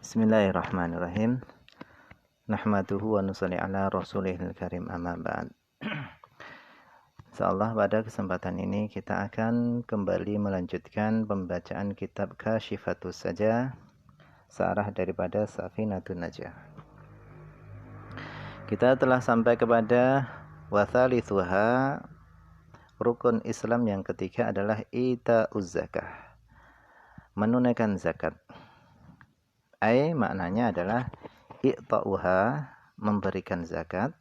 Bismillahirrahmanirrahim. Nahmaduhu wa nusalli ala rasulihil karim amma ba'd. Insyaallah pada kesempatan ini kita akan kembali melanjutkan pembacaan kitab Kasyifatus Sajah, sarah daripada Safinatun Najah. Kita telah sampai kepada wa thalithuha, rukun Islam yang ketiga adalah ita'uz zakah, menunaikan zakat. Maknanya adalah i'ta'uha, memberikan zakat,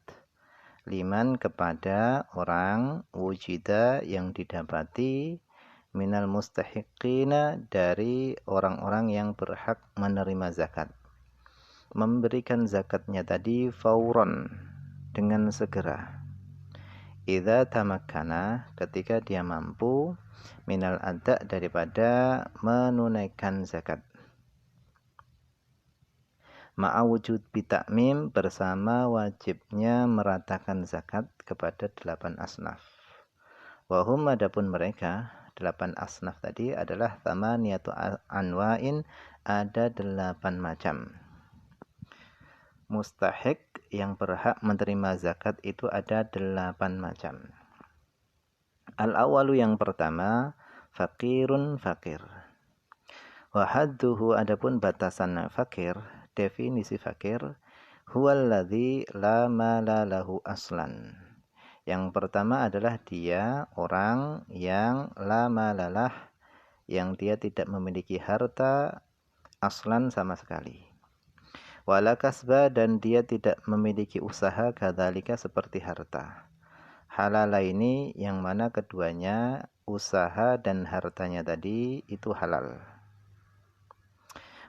liman kepada orang wujida yang didapati, minal mustahiqina dari orang-orang yang berhak menerima zakat. Memberikan zakatnya tadi fauron, dengan segera. Idza tamakkana, ketika dia mampu, minal ada, daripada menunaikan zakat. Ma'awujud bitakmim, bersama wajibnya meratakan zakat kepada 8 asnaf. Wahum, adapun mereka 8 asnaf tadi adalah thamaniyatu anwa'in, ada 8 macam. Mustahik, yang berhak menerima zakat itu ada 8 macam. Al-awalu, yang pertama, fakirun, fakir. Wa hadduhu, adapun batasan fakir, definisi fakir, huwallazi la mala lahu aslan. Yang pertama adalah dia orang yang la malalah, yang dia tidak memiliki harta aslan sama sekali. Wala kasba, dan dia tidak memiliki usaha kadzalika seperti harta. Halalaini, yang mana keduanya, usaha dan hartanya tadi itu halal.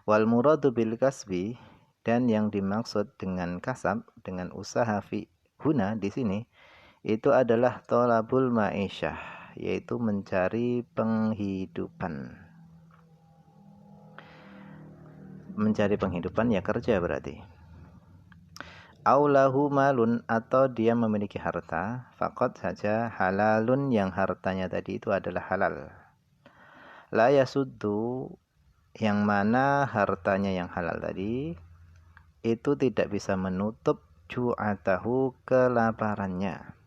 Wal muradu bil kasbi, dan yang dimaksud dengan kasab, dengan usaha fi huna di sini, itu adalah thalabul ma'isyah, yaitu mencari penghidupan. Mencari penghidupan ya kerja berarti. Aulahu malun, atau dia memiliki harta, faqat saja halalun, yang hartanya tadi itu adalah halal. La yasuddu, yang mana hartanya yang halal tadi itu tidak bisa menutup ju'atahu, kelaparannya.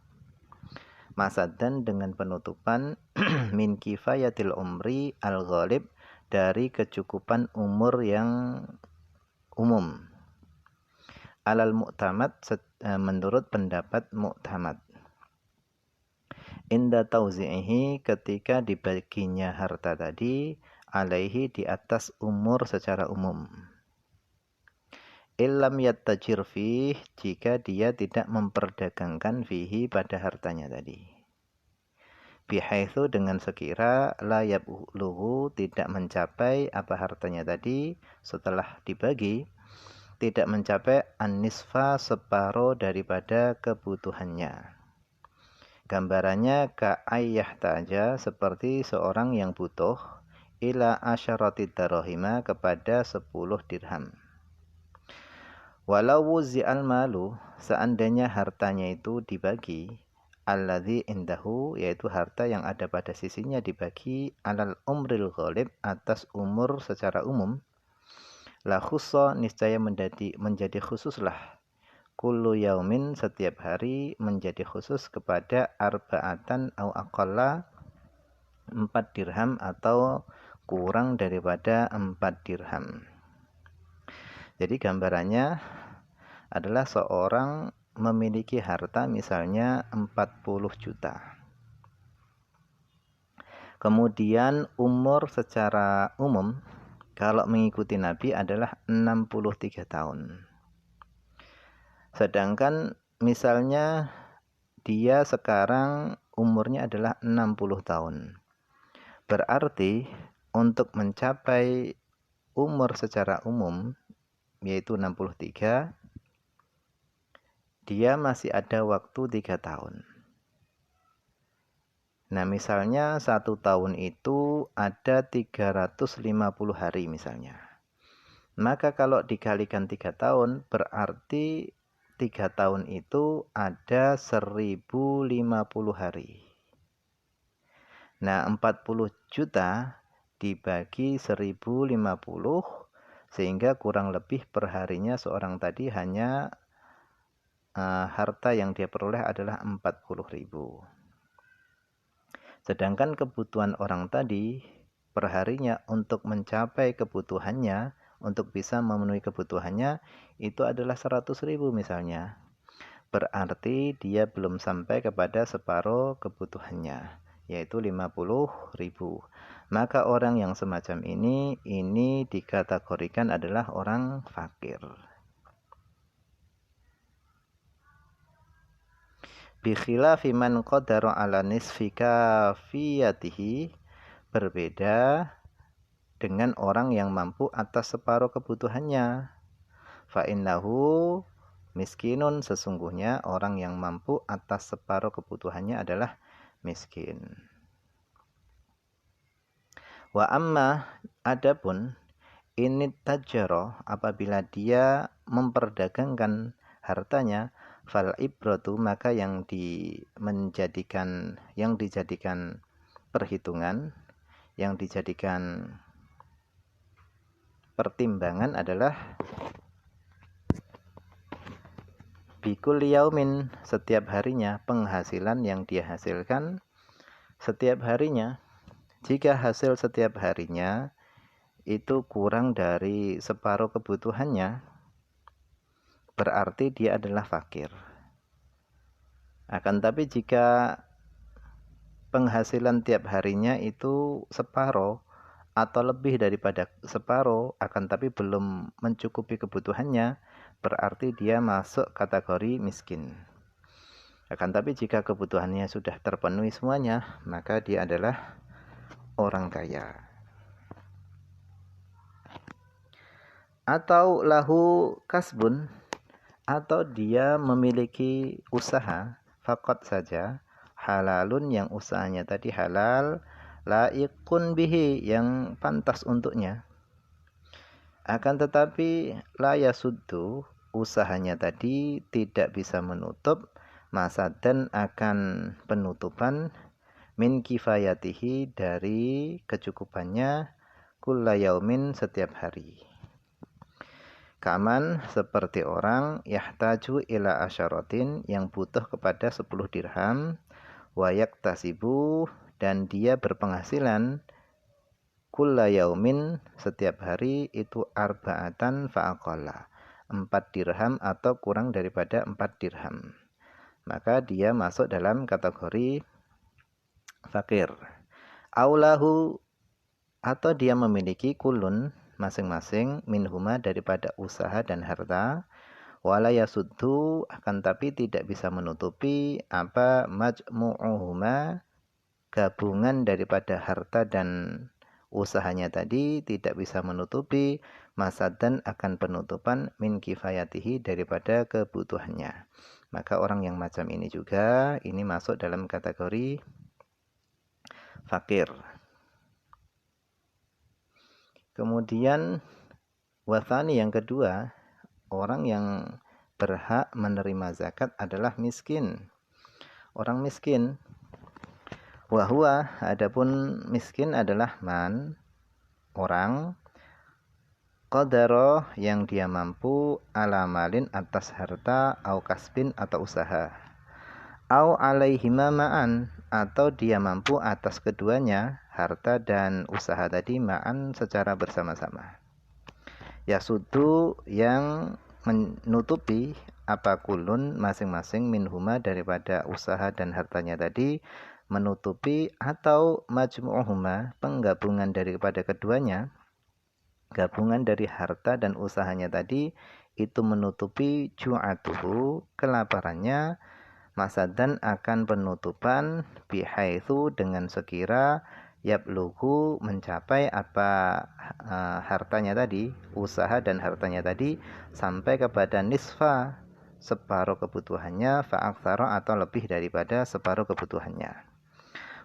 Masadan, dengan penutupan min kifayatil umri al-ghalib, dari kecukupan umur yang umum. Alal mu'tamad, menurut pendapat mu'tamad. Inda tauzi'ihi, ketika dibaginya harta tadi, alaihi, di atas umur secara umum. Illam yattajir fih, jika dia tidak memperdagangkan fihi, pada hartanya tadi. Bihaitsu, dengan sekira, la yabluhu, tidak mencapai apa hartanya tadi setelah dibagi, tidak mencapai an-nisfa, separuh daripada kebutuhannya. Gambarannya ka'ayyah ta'ja, seperti seorang yang butuh ila asyarati darahima, kepada 10 dirham. Walau wuzi'al malu, seandainya hartanya itu dibagi, alladzi indahu, yaitu harta yang ada pada sisinya dibagi, alal umril ghalib, atas umur secara umum, la khussa, niscaya menjadi khususlah, kullu yaumin, setiap hari menjadi khusus kepada arba'atan au aqalla, 4 dirham atau kurang daripada 4 dirham. Jadi gambarannya adalah seorang memiliki harta misalnya 40 juta. Kemudian umur secara umum kalau mengikuti Nabi adalah 63 tahun. Sedangkan misalnya dia sekarang umurnya adalah 60 tahun. Berarti untuk mencapai umur secara umum, yaitu 63, dia masih ada waktu 3 tahun. Nah, misalnya 1 tahun itu ada 350 hari misalnya. Maka kalau dikalikan 3 tahun, berarti 3 tahun itu ada 1050 hari. Nah, 40 juta dibagi 1050, sehingga kurang lebih perharinya seorang tadi hanya harta yang dia peroleh adalah 40.000. Sedangkan kebutuhan orang tadi perharinya untuk mencapai kebutuhannya, untuk bisa memenuhi kebutuhannya itu adalah 100.000 misalnya. Berarti dia belum sampai kepada separuh kebutuhannya, yaitu 50.000. Maka orang yang semacam ini dikategorikan adalah orang fakir. Bikhilafi man qadara ala nisfi kafiyatihi, berbeda dengan orang yang mampu atas separuh kebutuhannya. Fa innahu miskinun, sesungguhnya orang yang mampu atas separuh kebutuhannya adalah miskin. Wa amma, adapun ini tajaro, apabila dia memperdagangkan hartanya, fal ibratu, maka yang dijadikan perhitungan, yang dijadikan pertimbangan adalah bikul yaumin, setiap harinya, penghasilan yang dia hasilkan setiap harinya. Jika hasil setiap harinya itu kurang dari separuh kebutuhannya, berarti dia adalah fakir. Akan tapi jika penghasilan tiap harinya itu separuh atau lebih daripada separuh, akan tapi belum mencukupi kebutuhannya, berarti dia masuk kategori miskin. Akan tapi jika kebutuhannya sudah terpenuhi semuanya, maka dia adalah orang kaya. Atau lahu kasbun, atau dia memiliki usaha, fakot saja, halalun, yang usahanya tadi halal, laikun bihi, yang pantas untuknya. Akan tetapi la yasuddu, usahanya tadi tidak bisa menutup masadan, akan penutupan, min kifayatihi, dari kecukupannya, kulla yaumin, setiap hari. Kaman, seperti orang yahtaju ila asyaratin, yang butuh kepada 10 dirham, wa yaktasibu, dan dia berpenghasilan, kulla yaumin, setiap hari, itu arba'atan fa'aqalla, 4 dirham atau kurang daripada 4 dirham. Maka dia masuk dalam kategori fakir. Aulahu, atau dia memiliki kulun, masing-masing, minhuma, daripada usaha dan harta, wala yasuddu, akan tapi tidak bisa menutupi, apa, majmu'uhuma, gabungan daripada harta dan usahanya tadi tidak bisa menutupi masadan, akan penutupan, min kifayatihi, daripada kebutuhannya. Maka orang yang macam ini juga ini masuk dalam kategori fakir. Kemudian wathani, yang kedua, orang yang berhak menerima zakat adalah miskin. Orang miskin, wahwa, adapun miskin adalah man, orang, qadaro, yang dia mampu, ala malin, atas harta, au kasbin, atau usaha, au alaihima ma'an, atau dia mampu atas keduanya, harta dan usaha tadi, ma'an, secara bersama-sama. Yasudu, yang menutupi, apa, kulun, masing-masing, minhuma, daripada usaha dan hartanya tadi, menutupi, atau majmu'uhuma, penggabungan daripada keduanya, gabungan dari harta dan usahanya tadi, itu menutupi ju'atuhu, kelaparannya, masadan, akan penutupan, bihaitsu, dengan sekira, yabluhu, mencapai, apa, hartanya tadi, usaha dan hartanya tadi, sampai kepada nisfa, separuh kebutuhannya, fa'aktsara, atau lebih daripada separuh kebutuhannya.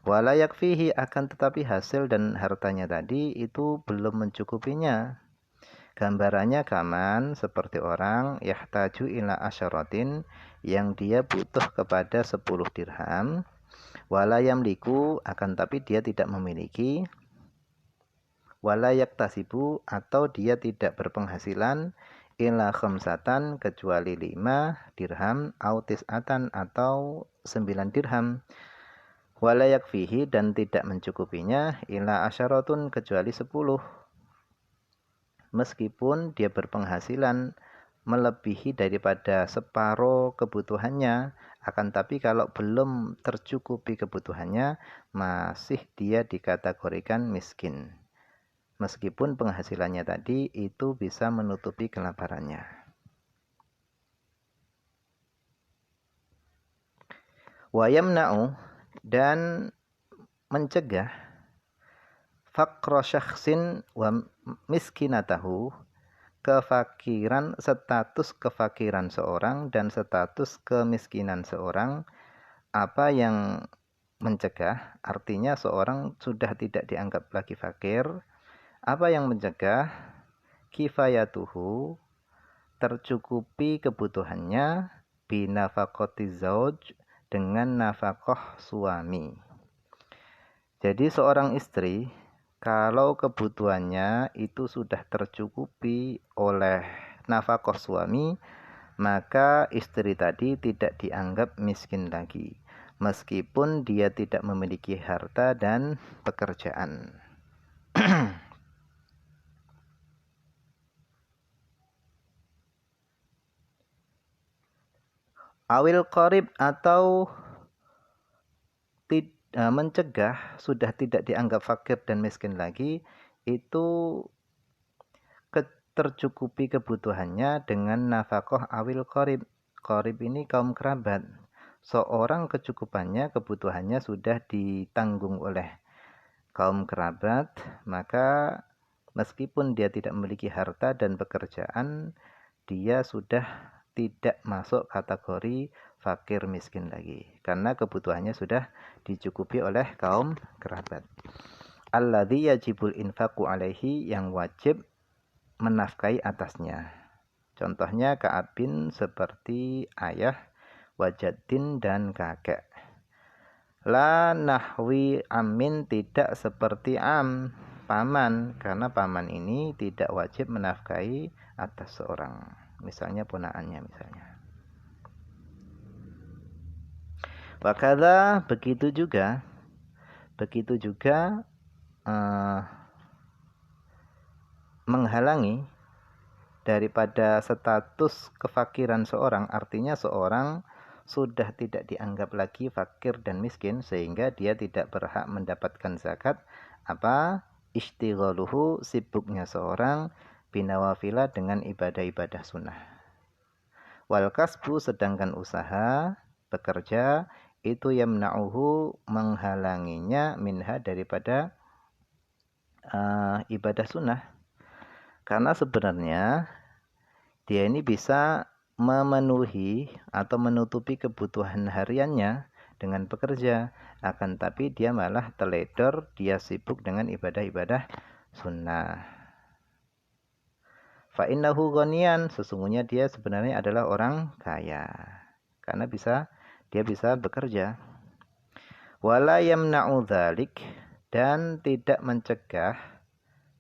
Wala yakfihi, akan tetapi hasil dan hartanya tadi itu belum mencukupinya. Gambarannya kaman, seperti orang yahtaju ila asyaratin, yang dia butuh kepada 10 dirham, wala yamliku, akan tapi dia tidak memiliki, wala yaktasibu atau dia tidak berpenghasilan ila khamsatan kecuali 5 dirham au tis'atan atau 9 dirham wala yakfihi dan tidak mencukupinya ila asyaratun kecuali 10 meskipun dia berpenghasilan melebihi daripada separuh kebutuhannya, akan tapi kalau belum tercukupi kebutuhannya masih dia dikategorikan miskin meskipun penghasilannya tadi itu bisa menutupi kelaparannya. Wa yamna'u dan mencegah faqra syakhsin wa miskinatahu kefakiran, status kefakiran seorang dan status kemiskinan seorang. Apa yang mencegah? Artinya seorang sudah tidak dianggap lagi fakir. Apa yang mencegah? Kifayatuhu, tercukupi kebutuhannya, binafaqati zauj, dengan nafkah suami. Jadi seorang istri kalau kebutuhannya itu sudah tercukupi oleh nafkah suami, maka istri tadi tidak dianggap miskin lagi, meskipun dia tidak memiliki harta dan pekerjaan. Awil qarib atau mencegah sudah tidak dianggap fakir dan miskin lagi, itu tercukupi kebutuhannya dengan nafkah awil qarib. Qarib ini kaum kerabat. Seorang kecukupannya, kebutuhannya sudah ditanggung oleh kaum kerabat, maka meskipun dia tidak memiliki harta dan pekerjaan, dia sudah tidak masuk kategori fakir miskin lagi karena kebutuhannya sudah dicukupi oleh kaum kerabat. Alladzi yajibul infaqu alaihi, yang wajib menafkahi atasnya. Contohnya ka'abin seperti ayah, wajadin dan kakek. La nahwi amin, tidak seperti am, paman, karena paman ini tidak wajib menafkahi atas seorang. Misalnya ponakannya misalnya. Wakadha, begitu juga menghalangi daripada status kefakiran seorang, artinya seorang sudah tidak dianggap lagi fakir dan miskin sehingga dia tidak berhak mendapatkan zakat. Apa? Istighaluhu, sibuknya seorang binawafila dengan ibadah-ibadah sunnah. Wal kasbu, sedangkan usaha, bekerja, itu yamna'uhu, menghalanginya minha, daripada ibadah sunnah. Karena sebenarnya dia ini bisa memenuhi atau menutupi kebutuhan hariannya dengan bekerja, akan tapi dia malah teledor, dia sibuk dengan ibadah-ibadah sunnah. Fa innahu ghaniyan, sesungguhnya dia sebenarnya adalah orang kaya karena dia bisa bekerja. Wala yamna'u dzalik, dan tidak mencegah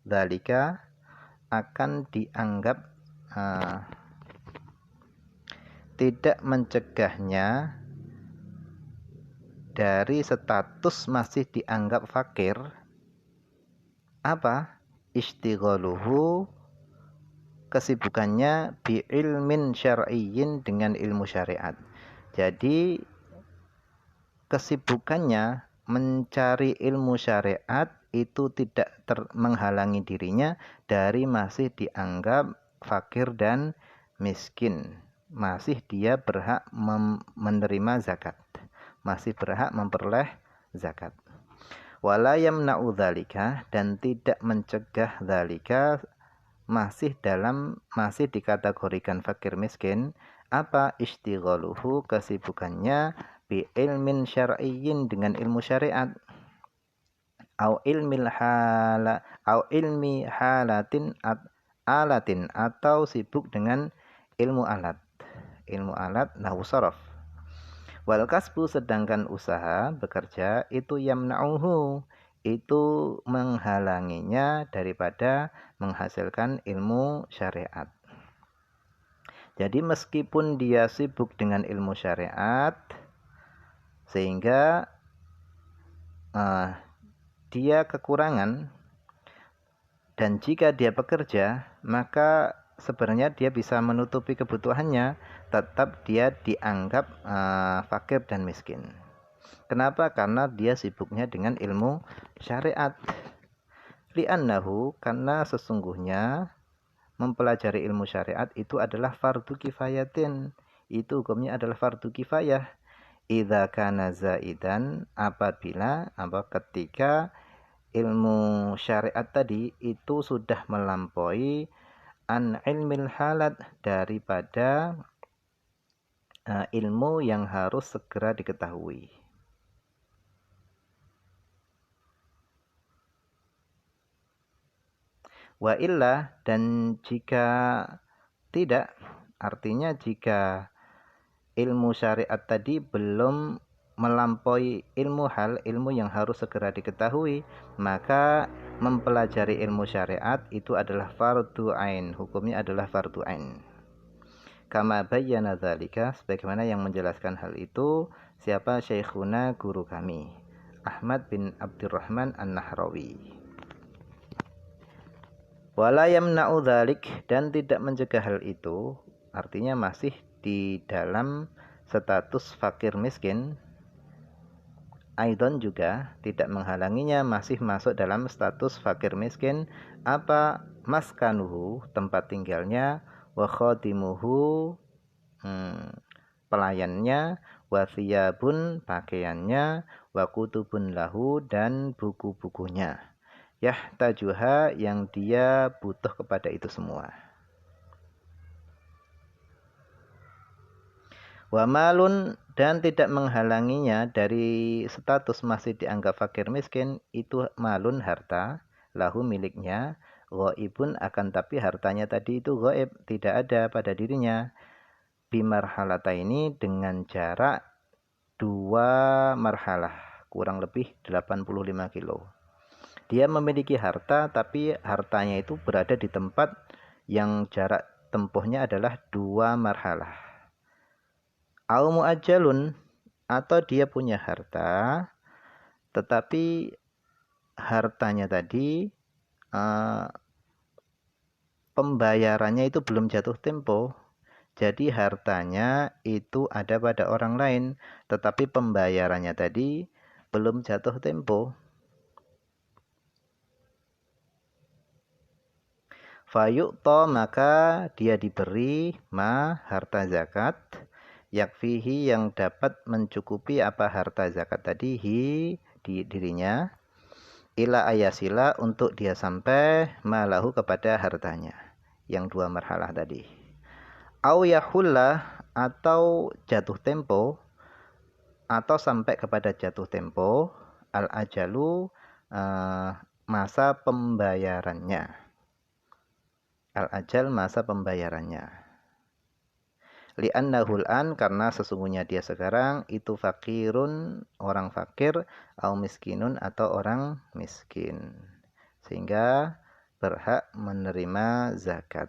dzalika, akan dianggap tidak mencegahnya dari status masih dianggap fakir. Apa? Istighaluhu, kesibukannya bi ilmin syar'iyyin, dengan ilmu syariat. Jadi kesibukannya mencari ilmu syariat itu tidak menghalangi dirinya dari masih dianggap fakir dan miskin. Masih dia berhak menerima zakat, masih berhak memperoleh zakat. Wala yamna'u dzalika, dan tidak mencegah dzalika, masih dikategorikan fakir miskin. Apa? Istighaluhu, kesibukannya bi ilmin syar'iyyin, dengan ilmu syariat, au ilmi halatin alatin, atau sibuk dengan ilmu alat nahwu sharaf. Wal kasbu, sedangkan usaha, bekerja, itu yamna'uhu, itu menghalanginya daripada menghasilkan ilmu syariat. Jadi meskipun dia sibuk dengan ilmu syariat, sehingga dia kekurangan, dan jika dia bekerja, maka sebenarnya dia bisa menutupi kebutuhannya, tetap dia dianggap fakir dan miskin. Kenapa? Karena dia sibuknya dengan ilmu syariat. Li'annahu, karena sesungguhnya mempelajari ilmu syariat itu adalah fardu kifayatin. Itu hukumnya adalah fardu kifayah. Idza kana zaidan, apabila ketika ilmu syariat tadi itu sudah melampaui an ilmil halat, daripada ilmu yang harus segera diketahui. Wa illa, dan jika tidak, artinya jika ilmu syariat tadi belum melampaui ilmu hal, ilmu yang harus segera diketahui, maka mempelajari ilmu syariat itu adalah fardu ain, hukumnya adalah fardu ain. Kama bayyana dzalika, sebagaimana yang menjelaskan hal itu siapa? Syekhuna, guru kami, Ahmad bin Abdurrahman An-Nahrawi. Wala yamna'u dzalik, dan tidak mencegah hal itu, artinya masih di dalam status fakir miskin. Aidon, juga tidak menghalanginya masih masuk dalam status fakir miskin, apa? Maskanuhu, tempat tinggalnya, wa khadimuhu, pelayannya, wa thiyabun, pakaiannya, wa kutubun lahu, dan buku-bukunya, yahtajuha, yang dia butuh kepada itu semua. Wa malun, dan tidak menghalanginya dari status masih dianggap fakir miskin, itu malun, harta, lahu, miliknya, ghaibun, akan tapi hartanya tadi itu ghaib, tidak ada pada dirinya, bimarhalata, ini dengan jarak 2 marhalah, kurang lebih 85 kilo. Dia memiliki harta, tapi hartanya itu berada di tempat yang jarak tempuhnya adalah 2 marhalah. Au mu'ajjalun, atau dia punya harta, tetapi hartanya tadi pembayarannya itu belum jatuh tempo. Jadi hartanya itu ada pada orang lain, tetapi pembayarannya tadi belum jatuh tempo. Fayu'ta, maka dia diberi harta zakat, yakfihi, yang dapat mencukupi apa harta zakat tadi, di dirinya, ila ayasila, untuk dia sampai malahu, kepada hartanya yang 2 marhalah tadi. Au yahulla, atau jatuh tempo, atau sampai kepada jatuh tempo, al ajalu, masa pembayarannya. Al-ajal, masa pembayarannya. Li'annahul an, karena sesungguhnya dia sekarang itu fakirun, orang fakir, au miskinun, atau orang miskin, sehingga berhak menerima zakat.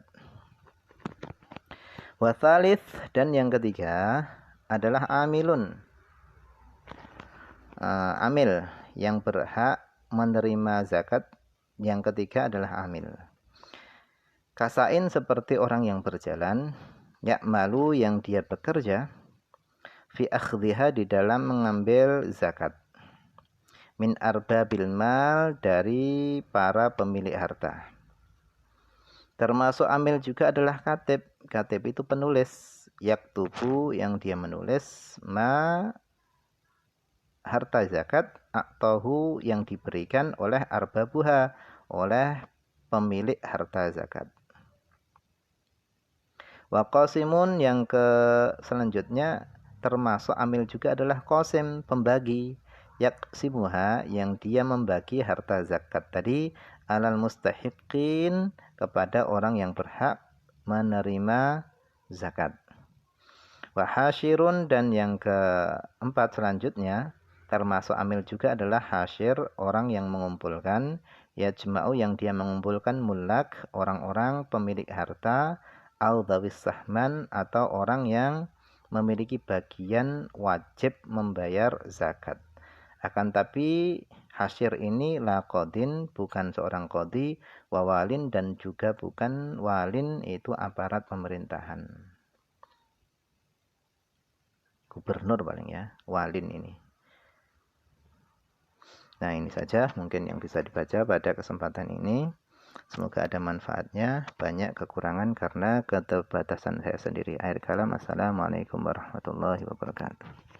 Wa tsalits, dan yang ketiga adalah amilun, amil yang berhak menerima zakat. Yang ketiga adalah amil. Kasain, seperti orang yang berjalan, ya'malu, yang dia bekerja, fi akhdhiha, di dalam mengambil zakat, min arbabil mal, dari para pemilik harta. Termasuk amil juga adalah katib. Katib itu penulis, yaktubu, yang dia menulis, harta zakat, aktohu, yang diberikan oleh arbabuha, oleh pemilik harta zakat. Wa qasimun, yang selanjutnya termasuk amil juga adalah qasim, pembagi, yaksimuha, yang dia membagi harta zakat tadi, alal mustahiqin, kepada orang yang berhak menerima zakat. Wa hasyirun, dan yang keempat selanjutnya Termasuk amil juga adalah hasyir, orang yang mengumpulkan, yajma'u yang dia mengumpulkan, mulak, orang-orang pemilik harta, au dhawis sahman, atau orang yang memiliki bagian wajib membayar zakat. Akan tapi hasyir ini la qadin, bukan seorang qadi, wawalin, dan juga bukan walin, itu aparat pemerintahan. Gubernur paling ya, walin ini. Nah, ini saja mungkin yang bisa dibaca pada kesempatan ini. Semoga ada manfaatnya. Banyak kekurangan karena keterbatasan saya sendiri. Akhir kalam, assalamualaikum warahmatullahi wabarakatuh.